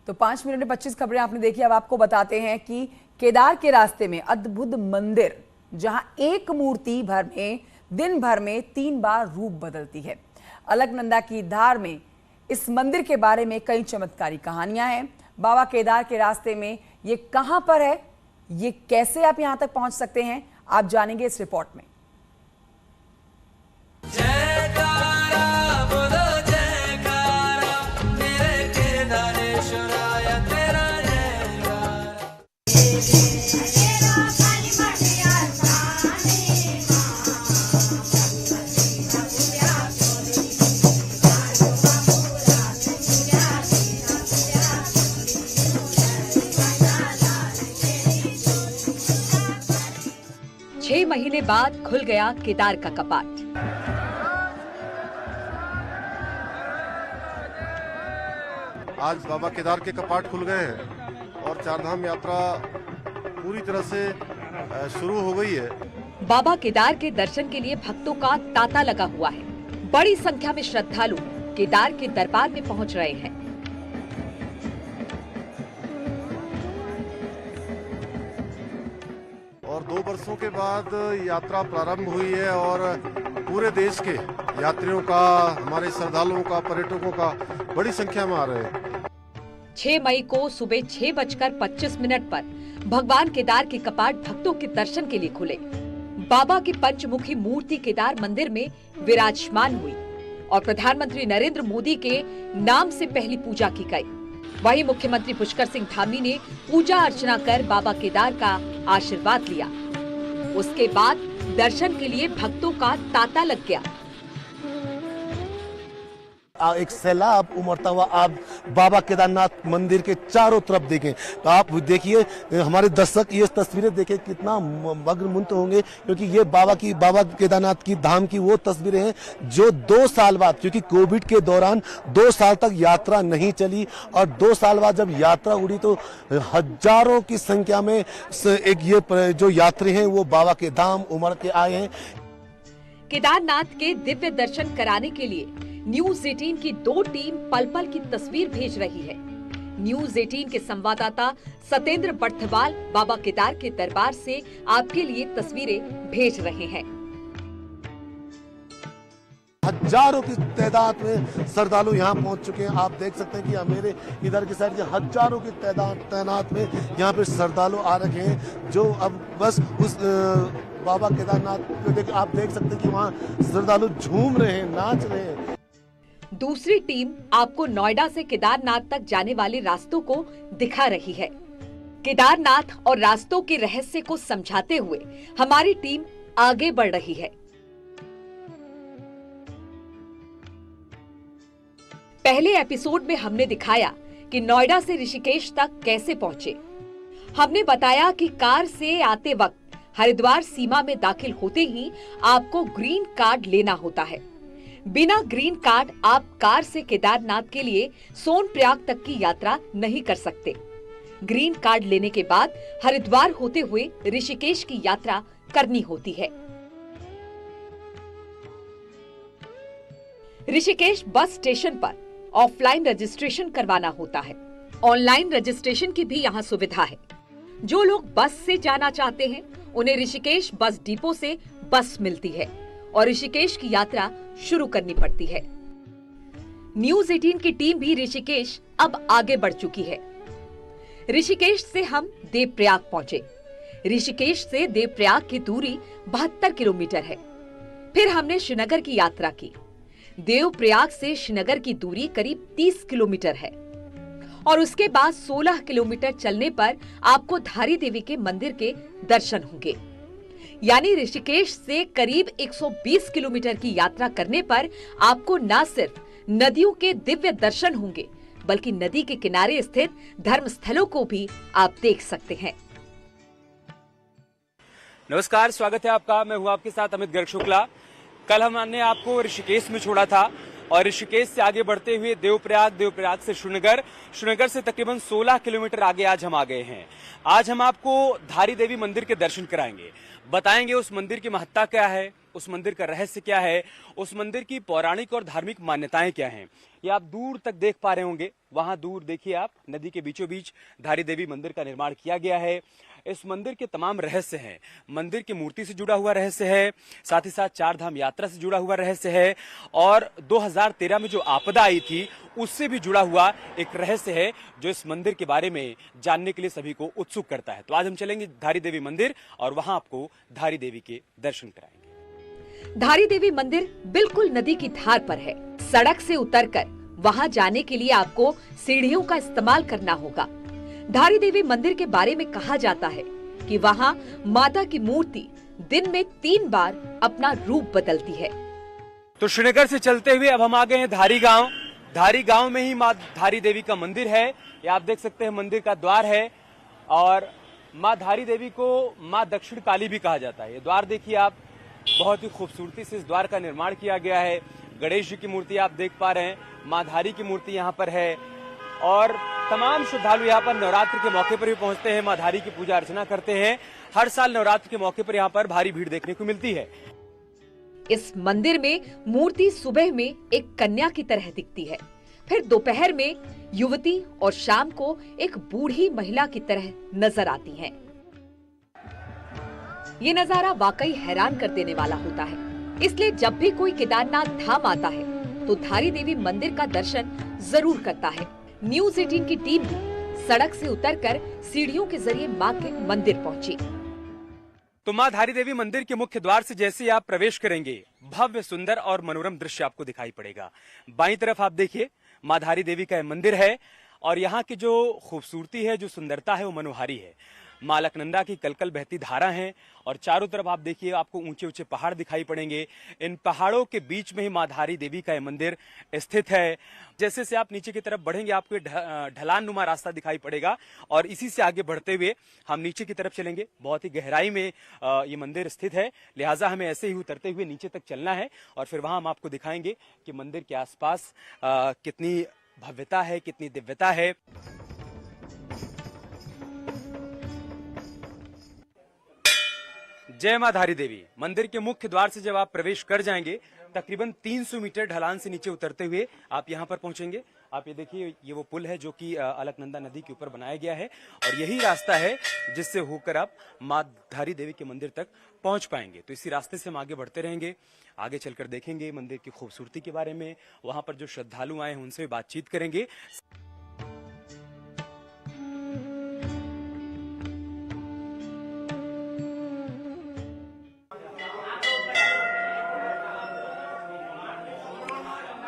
तो 5 मिनट में 25 खबरें आपने देखी। अब आपको बताते हैं कि केदार के रास्ते में अद्भुत मंदिर, जहां एक मूर्ति भर में दिन भर में 3 बार रूप बदलती है। अलकनंदा की धार में इस मंदिर के बारे में कई चमत्कारी कहानियां हैं। बाबा केदार के रास्ते में ये कहां पर है, ये कैसे आप यहां तक पहुंच सकते हैं, आप जानेंगे इस रिपोर्ट में। छह महीने बाद खुल गया केदार का कपाट। आज बाबा केदार के कपाट खुल गए हैं और चारधाम यात्रा पूरी तरह से शुरू हो गई है। बाबा केदार के दर्शन के लिए भक्तों का तांता लगा हुआ है। बड़ी संख्या में श्रद्धालु केदार के दरबार में पहुंच रहे हैं। और 2 वर्षों के बाद यात्रा प्रारंभ हुई है और पूरे देश के यात्रियों का, हमारे श्रद्धालुओं का, पर्यटकों का बड़ी संख्या में आ रहे हैं। 6 मई को सुबह 6:25 पर भगवान केदार के कपाट भक्तों के दर्शन के लिए खुले। बाबा की पंचमुखी मूर्ति केदार मंदिर में विराजमान हुई और प्रधानमंत्री नरेंद्र मोदी के नाम से पहली पूजा की गई। वहीं मुख्यमंत्री पुष्कर सिंह धामी ने पूजा अर्चना कर बाबा केदार का आशीर्वाद लिया। उसके बाद दर्शन के लिए भक्तों का तांता लग गया। एक सैलाब उमड़ता हुआ आप बाबा केदारनाथ मंदिर के चारों तरफ देखें तो आप देखिए, हमारे दर्शक ये तस्वीरें देखें कितना मग्नमुग्ध होंगे, क्योंकि ये बाबा केदारनाथ की धाम की वो तस्वीरें हैं जो 2 साल बाद, क्योंकि कोविड के दौरान 2 साल तक यात्रा नहीं चली और 2 साल बाद जब यात्रा उड़ी तो हजारों की संख्या में एक ये जो यात्री हैं वो बाबा के धाम उमड़ के आए हैं। केदारनाथ के दिव्य दर्शन कराने के लिए न्यूज 18 की 2 टीम पल पल की तस्वीर भेज रही है। न्यूज 18 के संवाददाता सतेंद्र बर्थवाल बाबा केदार के दरबार से आपके लिए तस्वीरें भेज रहे हैं। हजारों की तादाद में श्रद्धालु यहाँ पहुँच चुके हैं। आप देख सकते हैं कि मेरे इधर की साइड हजारों की तादाद में यहाँ पे श्रद्धालु आ रखे हैं, जो अब बस उस बाबा केदारनाथ को आप देख सकते हैं कि वहाँ श्रद्धालु झूम रहे हैं, नाच रहे हैं। दूसरी टीम आपको नोएडा से केदारनाथ तक जाने वाले रास्तों को दिखा रही है। केदारनाथ और रास्तों के रहस्य को समझाते हुए हमारी टीम आगे बढ़ रही है। पहले एपिसोड में हमने दिखाया कि नोएडा से ऋषिकेश तक कैसे पहुंचे। हमने बताया कि कार से आते वक्त हरिद्वार सीमा में दाखिल होते ही आपको ग्रीन कार्ड लेना होता है। बिना ग्रीन कार्ड आप कार से केदारनाथ के लिए सोनप्रयाग तक की यात्रा नहीं कर सकते। ग्रीन कार्ड लेने के बाद हरिद्वार होते हुए ऋषिकेश की यात्रा करनी होती है। ऋषिकेश बस स्टेशन पर ऑफलाइन रजिस्ट्रेशन करवाना होता है। ऑनलाइन रजिस्ट्रेशन की भी यहाँ सुविधा है। जो लोग बस से जाना चाहते हैं उन्हें ऋषिकेश बस डिपो से बस मिलती है और ऋषिकेश की यात्रा शुरू करनी पड़ती है। न्यूज 18 की टीम भी ऋषिकेश अब आगे बढ़ चुकी है। ऋषिकेश से हम देवप्रयाग पहुंचे। ऋषिकेश से देवप्रयाग की दूरी 72 किलोमीटर है। फिर हमने श्रीनगर की यात्रा की। देवप्रयाग से श्रीनगर की दूरी करीब 30 किलोमीटर है और उसके बाद 16 किलोमीटर चलने पर आपको धारी देवी के मंदिर के दर्शन होंगे। यानी ऋषिकेश से करीब 120 किलोमीटर की यात्रा करने पर आपको न सिर्फ नदियों के दिव्य दर्शन होंगे बल्कि नदी के किनारे स्थित धर्म स्थलों को भी आप देख सकते हैं। नमस्कार, स्वागत है आपका। मैं हूं आपके साथ अमित गर्ग शुक्ला। कल हमने आपको ऋषिकेश में छोड़ा था और ऋषिकेश से आगे बढ़ते हुए देवप्रयाग, देवप्रयाग से श्रीनगर, श्रीनगर से तकरीबन 16 किलोमीटर आगे आज हम आ गए हैं। आज हम आपको धारी देवी मंदिर के दर्शन कराएंगे, बताएंगे उस मंदिर की महत्ता क्या है, उस मंदिर का रहस्य क्या है, उस मंदिर की पौराणिक और धार्मिक मान्यताएं क्या हैं, ये आप दूर तक देख पा रहे होंगे। वहां दूर देखिए आप, नदी के बीचों बीच धारी देवी मंदिर का निर्माण किया गया है। इस मंदिर के तमाम रहस्य हैं, मंदिर की मूर्ति से जुड़ा हुआ रहस्य है, साथ ही साथ चार धाम यात्रा से जुड़ा हुआ रहस्य है, और 2013 में जो आपदा आई थी उससे भी जुड़ा हुआ एक रहस्य है जो इस मंदिर के बारे में जानने के लिए सभी को उत्सुक करता है। तो आज हम चलेंगे धारी देवी मंदिर और वहां आपको धारी देवी के दर्शन कराएंगे। धारी देवी मंदिर बिल्कुल नदी की धार पर है। सड़क से उतरकर वहां जाने के लिए आपको सीढ़ियों का इस्तेमाल करना होगा। धारी देवी मंदिर के बारे में कहा जाता है कि वहां माता की मूर्ति दिन में 3 बार अपना रूप बदलती है। तो श्रीनगर से चलते हुए अब हम आ गए हैं धारी गांव। धारी गांव में ही माँ धारी देवी का मंदिर है। ये आप देख सकते हैं मंदिर का द्वार है, और माँ धारी देवी को माँ दक्षिण काली भी कहा जाता है। ये द्वार देखिए आप, बहुत ही खूबसूरती से इस द्वार का निर्माण किया गया है। गणेश जी की मूर्ति आप देख पा रहे हैं, माँ धारी की मूर्ति यहाँ पर है, और तमाम श्रद्धालु यहाँ पर नवरात्र के मौके पर भी पहुंचते हैं, माँ धारी की पूजा अर्चना करते हैं। हर साल नवरात्र के मौके पर यहाँ पर भारी भीड़ देखने को मिलती है। इस मंदिर में मूर्ति सुबह में एक कन्या की तरह दिखती है, फिर दोपहर में युवती और शाम को एक बूढ़ी महिला की तरह नजर आती हैं। ये नजारा वाकई हैरान कर देने वाला होता है। इसलिए जब भी कोई केदारनाथ धाम आता है तो धारी देवी मंदिर का दर्शन जरूर करता है। न्यूज़ 18 की टीम भी सड़क से उतरकर सीढ़ियों के जरिए मां के मंदिर पहुंची। तो माँ धारी देवी मंदिर के मुख्य द्वार से जैसे ही आप प्रवेश करेंगे, भव्य सुंदर और मनोरम दृश्य आपको दिखाई पड़ेगा। बाईं तरफ आप देखिए, माँ धारी देवी का मंदिर है, और यहाँ की जो खूबसूरती है, जो सुंदरता है, वो मनोहारी है। माँ अलकनंदा की कलकल बहती धारा है, और चारों तरफ आप देखिए आपको ऊंचे ऊंचे पहाड़ दिखाई पड़ेंगे। इन पहाड़ों के बीच में ही माँ धारी देवी का मंदिर स्थित है। जैसे से आप नीचे की तरफ बढ़ेंगे आपको ढलान नुमा रास्ता दिखाई पड़ेगा, और इसी से आगे बढ़ते हुए हम नीचे की तरफ चलेंगे। बहुत ही गहराई में ये मंदिर स्थित है, लिहाजा हमें ऐसे ही उतरते हुए नीचे तक चलना है, और फिर वहां हम आपको दिखाएंगे कि मंदिर के आसपास कितनी भव्यता है, कितनी दिव्यता है। जय माँ धारी देवी। मंदिर के मुख्य द्वार से जब आप प्रवेश कर जाएंगे, तकरीबन 300 मीटर ढलान से नीचे उतरते हुए आप यहाँ पर पहुंचेंगे। आप ये देखिए, ये वो पुल है जो कि अलकनंदा नदी के ऊपर बनाया गया है, और यही रास्ता है जिससे होकर आप माँ धारी देवी के मंदिर तक पहुंच पाएंगे। तो इसी रास्ते से हम आगे बढ़ते रहेंगे, आगे चलकर देखेंगे मंदिर की खूबसूरती के बारे में। वहां पर जो श्रद्धालु आए हैं उनसे भी बातचीत करेंगे।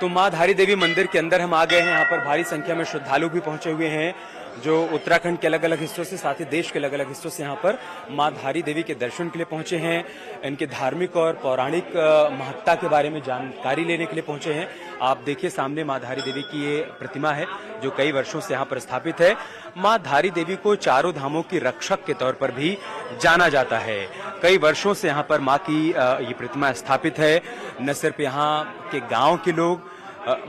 तो माँ धारी देवी मंदिर के अंदर हम आ गए हैं। यहाँ पर भारी संख्या में श्रद्धालु भी पहुंचे हुए हैं, जो उत्तराखंड के अलग अलग हिस्सों से, साथ ही देश के अलग अलग हिस्सों से यहाँ पर माँ धारी देवी के दर्शन के लिए पहुंचे हैं। इनके धार्मिक और पौराणिक महत्ता के बारे में जानकारी लेने के लिए पहुंचे हैं। आप देखिए सामने माँ धारी देवी की ये प्रतिमा है जो कई वर्षों से यहाँ पर स्थापित है। माँ धारी देवी को चारों धामों की रक्षक के तौर पर भी जाना जाता है। कई वर्षों से यहाँ पर माँ की ये प्रतिमा स्थापित है। न सिर्फ यहाँ के गाँव के लोग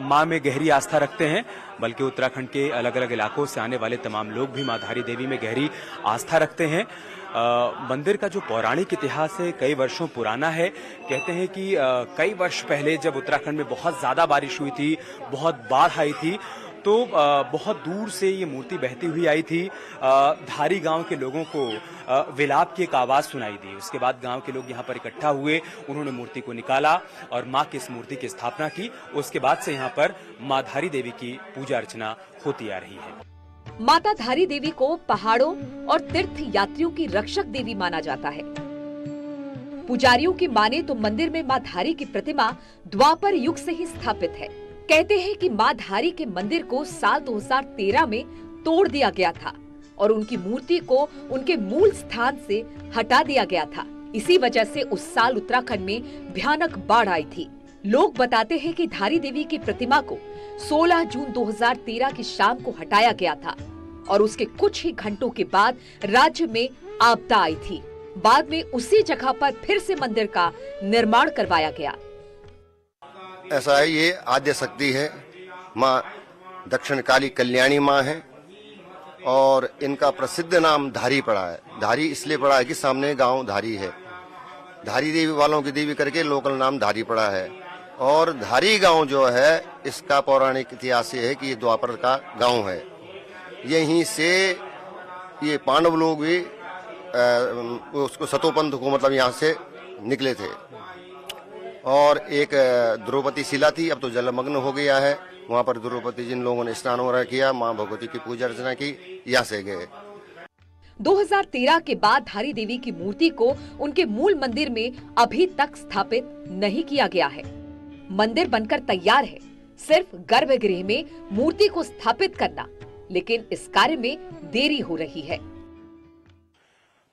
माँ में गहरी आस्था रखते हैं, बल्कि उत्तराखंड के अलग अलग इलाकों से आने वाले तमाम लोग भी माँ धारी देवी में गहरी आस्था रखते हैं। मंदिर का जो पौराणिक इतिहास है कई वर्षों पुराना है। कहते हैं कि कई वर्ष पहले जब उत्तराखंड में बहुत ज़्यादा बारिश हुई थी, बहुत बाढ़ आई थी, तो बहुत दूर से ये मूर्ति बहती हुई आई थी। धारी गांव के लोगों को विलाप की एक आवाज़ सुनाई दी। उसके बाद गांव के लोग यहाँ पर इकट्ठा हुए, उन्होंने मूर्ति को निकाला और माँ की इस मूर्ति की स्थापना की। उसके बाद से यहाँ पर माँ धारी देवी की पूजा अर्चना होती आ रही है। माता धारी देवी को पहाड़ों और तीर्थ यात्रियों की रक्षक देवी माना जाता है। पुजारियों की माने तो मंदिर में माँ धारी की प्रतिमा द्वापर युग से ही स्थापित है। कहते हैं कि माँ धारी के मंदिर को साल 2013 में तोड़ दिया गया था और उनकी मूर्ति को उनके मूल स्थान से हटा दिया गया था। इसी वजह से उस साल उत्तराखंड में भयानक बाढ़ आई थी। लोग बताते हैं कि धारी देवी की प्रतिमा को 16 जून 2013 की शाम को हटाया गया था और उसके कुछ ही घंटों के बाद राज्य में आपदा आई थी। बाद में उसी जगह पर फिर से मंदिर का निर्माण करवाया गया। ऐसा है, ये आद्य शक्ति है, माँ दक्षिण काली कल्याणी माँ है और इनका प्रसिद्ध नाम धारी पड़ा है। धारी इसलिए पड़ा है कि सामने गांव धारी है धारी देवी वालों की देवी करके लोकल नाम धारी पड़ा है। और धारी गांव जो है इसका पौराणिक इतिहास ये है कि ये द्वापर का गांव है। यहीं से ये पांडव लोग भी उसको सतोपंथ को मतलब यहाँ से निकले थे। और एक द्रौपदी शिला थी, अब तो जलमग्न हो गया है। वहाँ पर द्रौपदी जिन लोगों ने स्नान वगैरह किया, माँ भगवती की पूजा अर्चना की, यहाँ से गए। 2013 के बाद धारी देवी की मूर्ति को उनके मूल मंदिर में अभी तक स्थापित नहीं किया गया है। मंदिर बनकर तैयार है, सिर्फ गर्भगृह में मूर्ति को स्थापित करना, लेकिन इस कार्य में देरी हो रही है।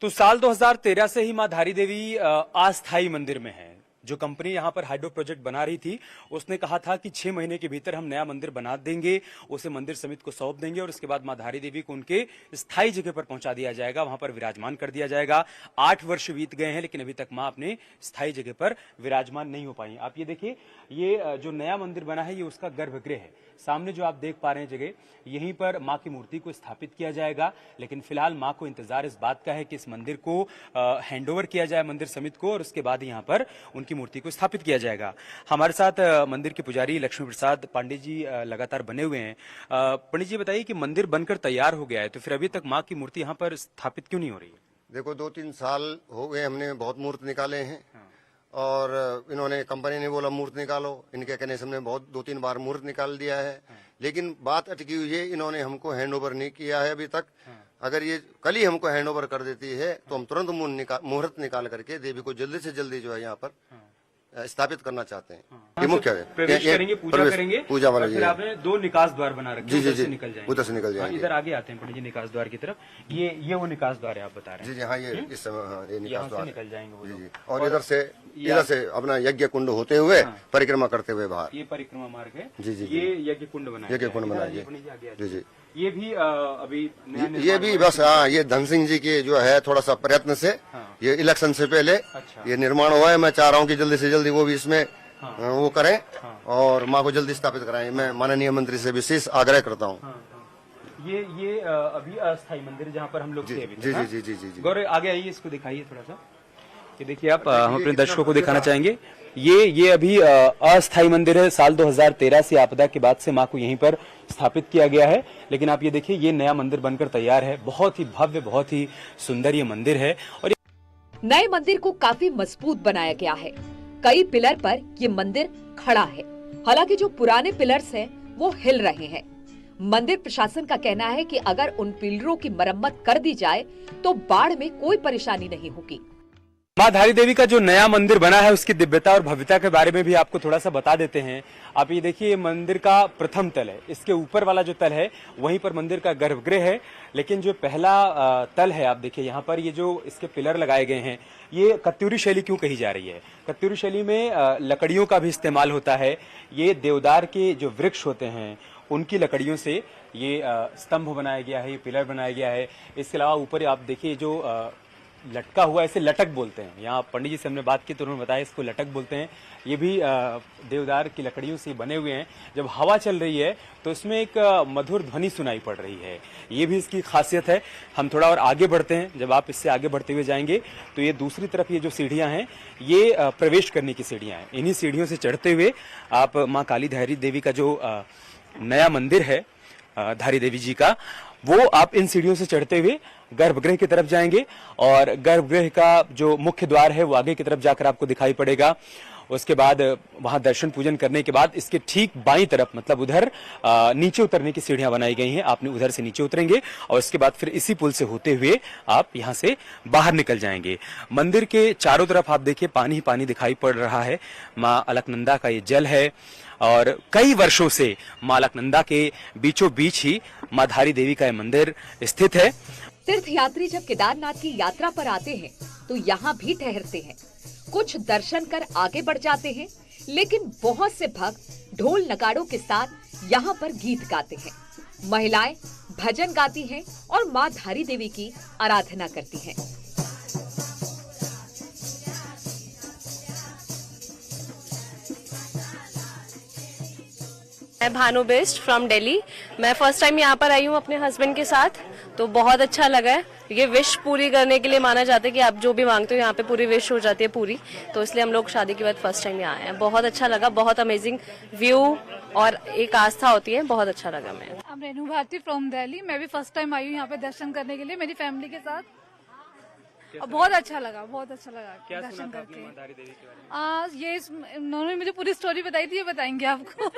तो साल 2013 से ही मां धारी देवी अस्थायी मंदिर में है। जो कंपनी यहाँ पर हाइड्रो प्रोजेक्ट बना रही थी उसने कहा था कि 6 महीने के भीतर हम नया मंदिर बना देंगे, उसे मंदिर समिति को सौंप देंगे और उसके बाद मां धारी देवी को उनके स्थायी जगह पर पहुंचा दिया जाएगा, वहां पर विराजमान कर दिया जाएगा। 8 वर्ष बीत गए हैं लेकिन अभी तक मां अपने स्थायी जगह पर विराजमान नहीं हो पाई। आप ये देखिए, ये जो नया मंदिर बना है ये उसका गर्भगृह है। सामने जो आप देख पा रहे हैं जगह, यहीं पर मां की मूर्ति को स्थापित किया जाएगा। लेकिन फिलहाल मां को इंतजार इस बात का है कि इस मंदिर को हैंडओवर किया जाए मंदिर समिति को और उसके बाद यहाँ पर उनकी मूर्ति को स्थापित किया जाएगा। हमारे साथ मंदिर के पुजारी लक्ष्मी प्रसाद पांडे जी लगातार बने हुए हैं। पंडित जी बताइए कि मंदिर बनकर तैयार हो गया है तो फिर अभी तक मां की मूर्ति यहाँ पर स्थापित क्यों नहीं हो रही है? देखो 2-3 साल हो गए, हमने बहुत मूर्त निकाले हैं और इन्होंने कंपनी ने बोला मूर्त निकालो, इनके कहने से हमने बहुत 2-3 बार मूर्त निकाल दिया है। लेकिन बात अटकी हुई है, इन्होंने हमको हैंडओवर नहीं किया है अभी तक। अगर ये कल ही हमको हैंडओवर कर देती है तो हम तुरंत मुहूर्त निकाल करके देवी को जल्दी से जल्दी जो है यहाँ पर स्थापित करना चाहते हैं। ये मुख्य है, प्रवेश करेंगे, पूजा करेंगे, पूजा वाला। फिर आपने 2 निकास द्वार बना रखे हैं, जी जी निकल जाएंगे, उधर से निकल जाएंगे। इधर आगे आते हैं पंडित जी निकास द्वार की तरफ। ये वो निकास द्वार है आप बता रहे हैं? जी जी हाँ, ये इस समय ये निकास द्वार निकल जाएंगे वो लोग। जी। और इधर से अपना यज्ञ कुंड होते हुए परिक्रमा करते हुए बाहर, ये परिक्रमा मार्ग है। जी जी, ये यज्ञ कुंड बना, यज्ञ कुंड बना जी जी। ये भी अभी ये भी बस हाँ, ये धन सिंह जी के जो है थोड़ा सा प्रयत्न से ये इलेक्शन से पहले ये निर्माण हुआ है। मैं चाह रहा हूँ कि जल्दी से जल्दी वो भी इसमें वो करें और माँ को जल्दी स्थापित कराएं। मैं माननीय मंत्री से विशेष आग्रह करता हूँ। ये अभी अस्थायी मंदिर जहाँ पर हम लोग थे अभी। जी जी जी जी जी। गौरव आगे आइए, इसको दिखाइए थोड़ा सा। ये देखिए आप, हम अपने दर्शकों को दिखाना चाहेंगे, ये अभी अस्थायी मंदिर है। साल 2013 से आपदा के बाद से माँ को यहीं पर स्थापित किया गया है। लेकिन आप ये देखिए, ये नया मंदिर बनकर तैयार है। बहुत ही भव्य, बहुत ही सुंदर ये मंदिर है। और नए मंदिर को काफी मजबूत बनाया गया है। कई पिलर पर ये मंदिर खड़ा है। हालांकि जो पुराने पिलर्स हैं वो हिल रहे हैं। मंदिर प्रशासन का कहना है कि अगर उन पिलरों की मरम्मत कर दी जाए तो बाढ़ में कोई परेशानी नहीं होगी। मां धारी देवी का जो नया मंदिर बना है उसकी दिव्यता और भव्यता के बारे में भी आपको थोड़ा सा बता देते हैं। आप ये देखिए, मंदिर का प्रथम तल है, इसके ऊपर वाला जो तल है वहीं पर मंदिर का गर्भगृह है। लेकिन जो पहला तल है, आप देखिए यहाँ पर ये जो इसके पिलर लगाए गए हैं, ये कत्यूरी शैली क्यों कही जा रही है? कत्यूरी शैली में लकड़ियों का भी इस्तेमाल होता है। ये देवदार के जो वृक्ष होते हैं उनकी लकड़ियों से ये स्तंभ बनाया गया है, ये पिलर बनाया गया है। इसके अलावा ऊपर आप देखिए जो लटका हुआ, इसे लटक बोलते हैं। यहाँ पंडित जी से हमने बात की तो उन्होंने बताया इसको लटक बोलते हैं। ये भी देवदार की लकड़ियों से बने हुए हैं। जब हवा चल रही है तो इसमें एक मधुर ध्वनि सुनाई पड़ रही है। ये भी इसकी खासियत है। हम थोड़ा और आगे बढ़ते हैं। जब आप इससे आगे बढ़ते हुए जाएंगे तो ये दूसरी तरफ ये जो सीढ़ियां हैं, ये प्रवेश करने की सीढ़ियां हैं। इन्हीं सीढ़ियों से चढ़ते हुए आप माँ काली धारी देवी का जो नया मंदिर है धारी देवी जी का, वो आप इन सीढ़ियों से चढ़ते हुए गर्भगृह की तरफ जाएंगे और गर्भगृह का जो मुख्य द्वार है वो आगे की तरफ जाकर आपको दिखाई पड़ेगा। उसके बाद वहां दर्शन पूजन करने के बाद इसके ठीक बाईं तरफ, मतलब उधर नीचे उतरने की सीढ़ियां बनाई गई हैं। आपने उधर से नीचे उतरेंगे और उसके बाद फिर इसी पुल से होते हुए आप यहां से बाहर निकल जाएंगे। मंदिर के चारों तरफ आप देखिए पानी ही पानी दिखाई पड़ रहा है। माँ अलकनंदा का ये जल है और कई वर्षों से माँ अलकनंदा के बीचों बीच ही माँ धारी देवी का मंदिर स्थित है। तीर्थ यात्री जब केदारनाथ की यात्रा पर आते हैं तो यहाँ भी ठहरते हैं, कुछ दर्शन कर आगे बढ़ जाते हैं। लेकिन बहुत से भक्त ढोल नगाड़ों के साथ यहाँ पर गीत गाते हैं। महिलाएं भजन गाती हैं और माँ धारी देवी की आराधना करती हैं। मैं भानु बेस्ट फ्रॉम दिल्ली। मैं फर्स्ट टाइम यहाँ पर आई हूँ अपने हस्बैंड के साथ, तो बहुत अच्छा लगा है। ये विश पूरी करने के लिए माना जाता है कि आप जो भी मांगते हो यहाँ पे पूरी विश हो जाती है पूरी, तो इसलिए हम लोग शादी के बाद फर्स्ट टाइम यहाँ आए हैं। बहुत अच्छा लगा, बहुत अमेजिंग व्यू और एक आस्था होती है, बहुत अच्छा लगा। मैं रेनू भारती फ्रॉम दिल्ली। मैं भी फर्स्ट टाइम आई हूँ यहाँ पे दर्शन करने के लिए मेरी फैमिली के साथ, और बहुत अच्छा लगा, बहुत अच्छा लगा क्या दर्शन सुना था करके। आपने धारी देवी के बारे में? ये उन्होंने मुझे पूरी स्टोरी बताई थी, ये बताएंगे आपको।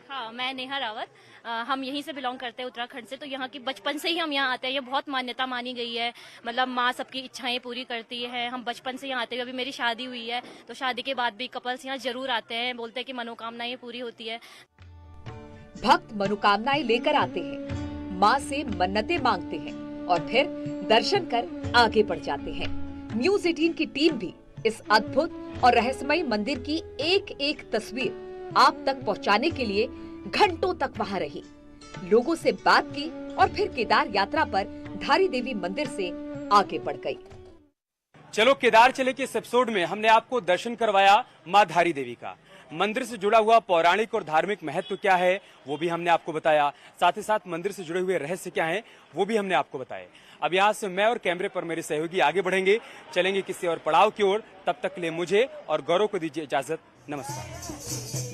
हाँ, मैं नेहा रावत, हम यहीं से बिलोंग करते हैं, उत्तराखंड से। तो यहाँ की बचपन से ही हम यहाँ आते हैं, ये बहुत मान्यता मानी गई है, मतलब माँ सबकी इच्छाएं पूरी करती है। हम बचपन से यहाँ आते हैं, अभी मेरी शादी हुई है तो शादी के बाद भी कपल्स यहाँ जरूर आते हैं, बोलते हैं कि मनोकामनाएं पूरी होती है। भक्त मनोकामनाएं लेकर आते हैं, माँ से मन्नतें मांगते हैं और फिर दर्शन कर आगे बढ़ जाते हैं। न्यूज 18 की टीम भी इस अद्भुत और रहस्यमय मंदिर की एक एक तस्वीर आप तक पहुंचाने के लिए घंटों तक वहां रही, लोगों से बात की और फिर केदार यात्रा पर धारी देवी मंदिर से आगे बढ़ गई। चलो केदार चले के इस एपिसोड में हमने आपको दर्शन करवाया माँ धारी देवी का। मंदिर से जुड़ा हुआ पौराणिक और धार्मिक महत्व क्या है वो भी हमने आपको बताया, साथ ही साथ मंदिर से जुड़े हुए रहस्य क्या हैं वो भी हमने आपको बताए। अब यहाँ से मैं और कैमरे पर मेरे सहयोगी आगे बढ़ेंगे, चलेंगे किसी और पड़ाव की ओर। तब तक के लिए मुझे और गौरव को दीजिए इजाजत। नमस्कार।